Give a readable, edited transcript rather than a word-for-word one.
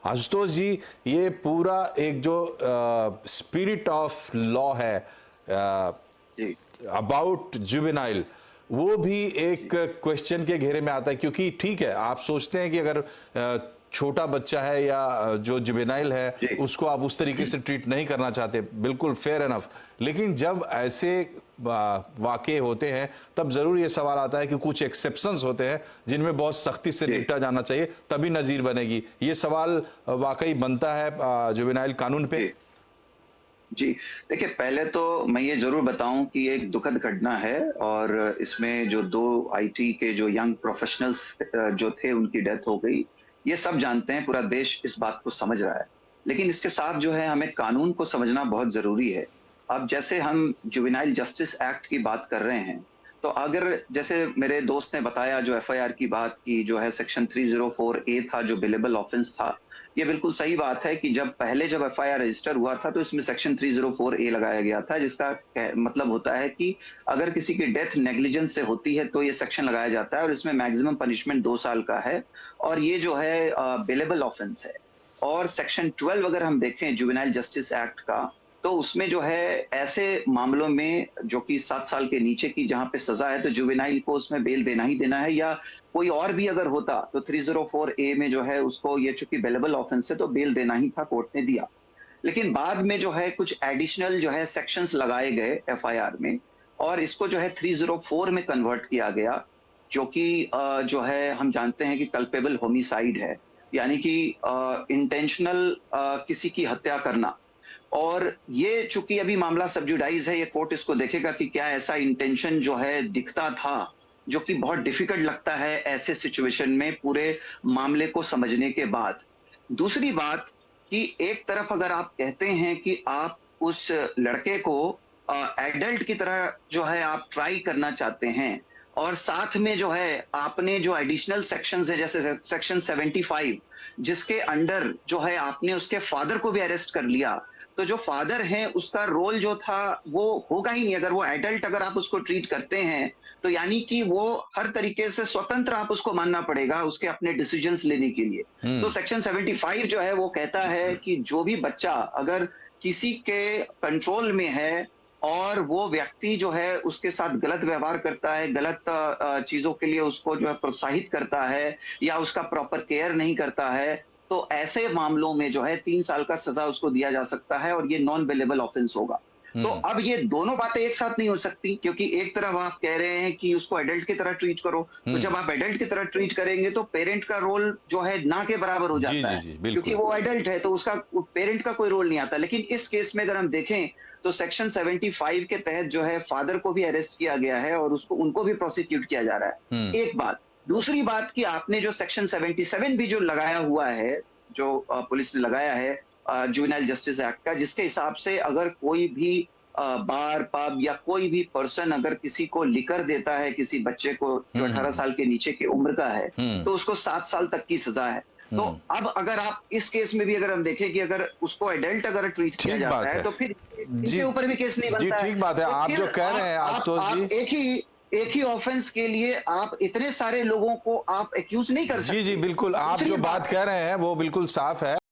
आशुतोष जी, ये पूरा एक जो स्पिरिट ऑफ लॉ है जी, अबाउट जुवेनाइल, वो भी एक जी, क्वेश्चन के घेरे में आता है। क्योंकि ठीक है, आप सोचते हैं कि अगर छोटा बच्चा है या जो जुवेनाइल है जी, उसको आप उस तरीके से ट्रीट नहीं करना चाहते, बिल्कुल फेयर एनफ। लेकिन जब ऐसे वाकये होते हैं तब जरूर ये सवाल आता है कि कुछ एक्सेप्शंस होते हैं जिनमें बहुत सख्ती से जी, निपटा जाना चाहिए, तभी नजीर बनेगी। ये सवाल वाकई बनता है जुवेनाइल कानून पे। जी, जी। देखिए, पहले तो मैं ये ज़रूर बताऊँ कि ये एक दुखद घटना है और इसमें जो 2 आईटी के जो यंग प्रोफ़ेशनल्स जो थे उनकी डेथ हो गई। ये सब जानते हैं, पूरा देश इस बात को समझ रहा है। लेकिन इसके साथ जो है हमें कानून को समझना बहुत ज़रूरी है। अब जैसे हम जुवेनाइल जस्टिस एक्ट की बात कर रहे हैं, तो अगर जैसे मेरे दोस्त ने बताया जो एफआईआर की बात की जो है सेक्शन 304 ए था जो बिलेबल ऑफेंस था। ये बिल्कुल सही बात है कि जब एफआईआर रजिस्टर हुआ था तो इसमें सेक्शन 304 ए लगाया गया था जिसका मतलब होता है कि अगर किसी की डेथ नेग्लिजेंस से होती है तो ये सेक्शन लगाया जाता है और इसमें मैक्सिमम पनिशमेंट 2 साल का है और ये जो है बिलेबल ऑफेंस है। और सेक्शन 12 अगर हम देखें जुवेनाइल जस्टिस एक्ट का, तो उसमें जो है ऐसे मामलों में जो कि 7 साल के नीचे की जहां पे सजा है तो जुवेनाइल को उसमें बेल देना ही देना है, या कोई और भी अगर होता तो 304 ए में जो है उसको, ये चूंकि बेलेबल ऑफेंस है तो बेल देना ही था, कोर्ट ने दिया। लेकिन बाद में जो है कुछ एडिशनल जो है सेक्शंस लगाए गए एफआईआर में और इसको जो है 304 में कन्वर्ट किया गया, जो कि जो है हम जानते हैं कि कल्पेबल होमिसाइड है, यानी कि इंटेंशनल किसी की हत्या करना। और ये चूंकि अभी मामला सब जुडाइज है, ये कोर्ट इसको देखेगा कि क्या ऐसा इंटेंशन जो है दिखता था, जो कि बहुत डिफिकल्ट लगता है ऐसे सिचुएशन में पूरे मामले को समझने के बाद। दूसरी बात कि एक तरफ अगर आप कहते हैं कि आप उस लड़के को एडल्ट की तरह जो है आप ट्राई करना चाहते हैं और साथ में जो है आपने जो एडिशनल सेक्शंस है जैसे सेक्शन 75 जिसके अंडर जो है आपने उसके फादर को भी अरेस्ट कर लिया, तो जो फादर है उसका रोल जो था वो होगा ही नहीं। अगर वो एडल्ट अगर आप उसको ट्रीट करते हैं तो यानी कि वो हर तरीके से स्वतंत्र आप उसको मानना पड़ेगा उसके अपने डिसीजंस लेने के लिए। तो हम्म। सेक्शन 75 जो है वो कहता है कि जो भी बच्चा अगर किसी के कंट्रोल में है और वो व्यक्ति जो है उसके साथ गलत व्यवहार करता है, गलत चीजों के लिए उसको जो है प्रोत्साहित करता है या उसका प्रॉपर केयर नहीं करता है, तो ऐसे मामलों में जो है 3 साल का सजा उसको दिया जा सकता है और ये नॉन बेलेबल ऑफेंस होगा। तो हम्म। अब ये दोनों बातें एक साथ नहीं हो सकती, क्योंकि एक तरफ आप कह रहे हैं कि उसको एडल्ट की तरह ट्रीट करो, तो हम्म। जब आप एडल्ट की तरह ट्रीट करेंगे तो पेरेंट का रोल जो है ना के बराबर हो जी जाता जी है, जी, क्योंकि बिल्कुल। वो एडल्ट है तो उसका पेरेंट का कोई रोल नहीं आता। लेकिन इस केस में अगर हम देखें तो सेक्शन 75 के तहत जो है फादर को भी अरेस्ट किया गया है और उसको उनको भी प्रोसिक्यूट किया जा रहा हम्म। है। एक बात। दूसरी बात कि आपने जो सेक्शन 77 भी जो लगाया हुआ है, जो पुलिस ने लगाया है जुवेनाइल जस्टिस एक्ट का, जिसके हिसाब से अगर कोई भी बार पब या कोई भी पर्सन अगर किसी को लिकर देता है किसी बच्चे को जो 18 हम्म। साल के नीचे की उम्र का है, हम्म। तो उसको 7 साल तक की सजा है। तो हम्म। अब अगर आप इस केस में भी अगर हम देखें कि अगर उसको एडल्ट अगर ट्रीट किया ठीक जाता बात है है। तो फिर जी इनके ऊपर भी केस नहीं जी, बनता है। ठीक बात है। तो आप फिर जो कह रहे हैं आशुतोष जी, आप एक ही ऑफेंस के लिए आप इतने सारे लोगों को आप एक्यूज नहीं कर जी जी सकते। बिल्कुल, आप दूसरी जो बात बात, कह रहे हैं वो बिल्कुल साफ है।